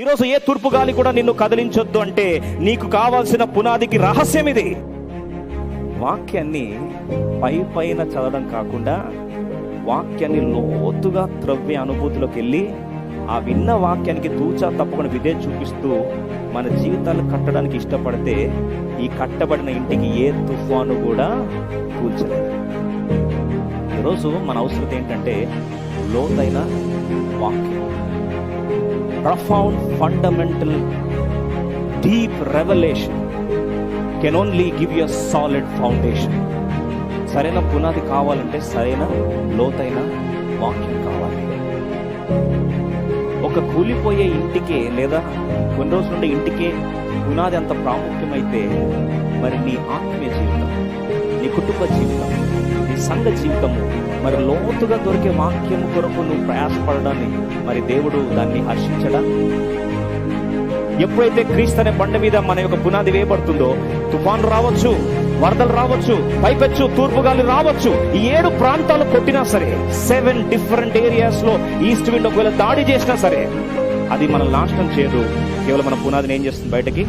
ఈరోజు ఏ తూర్పు గాలి కూడా నిన్ను కదిలించొద్దు అంటే నీకు కావాల్సిన పునాదికి రహస్యం ఇది. వాక్యాన్ని పైన చదవడం కాకుండా వాక్యాన్ని లోతుగా త్రవ్వే అనుభూతిలోకి వెళ్ళి ఆ విన్న వాక్యానికి తూచా తప్పకుండా విధేయత చూపిస్తూ మన జీవితాలు కట్టడానికి ఇష్టపడితే ఈ కట్టబడిన ఇంటికి ఏ తుఫాను కూడా కూల్చలేదు. ఈరోజు మన అవసరం ఏంటంటే లోతైన వాక్యం, profound, fundamental, deep revelation can only give you a solid foundation. సరైన పునాది కావాలంటే సరైన లోతైన వాక్యం కావాలి. ఒక కూలిపోయే ఇంటికే లేదా కొన్ని రోజుల నుండి ఇంటికే పునాది అంత ప్రాముఖ్యమైతే మరి నీ ఆత్మీయ జీవితం, నీ కుటుంబ జీవితం, నీ సంఘ జీవితము మరి లోతుగా దొరికే వాక్యము కొరకు నువ్వు ప్రయాసపడడాన్ని మరి దేవుడు దాన్ని హర్షించడా? ఎప్పుడైతే క్రీస్తు అనే బండ మీద మన యొక్క పునాది వేయబడుతుందో తుఫాను రావచ్చు, వరదలు రావచ్చు, పైపెచ్చు తూర్పుగాలి రావచ్చు, ఈ 7 ప్రాంతాలు కొట్టినా సరే, 7 డిఫరెంట్ ఏరియాస్ లో ఈస్ట్ విండ్ ఒకవేళ దాడి చేసినా సరే అది మనం నాశనం చేయదు. కేవలం మన పునాదిని ఏం చేస్తుంది బయటకి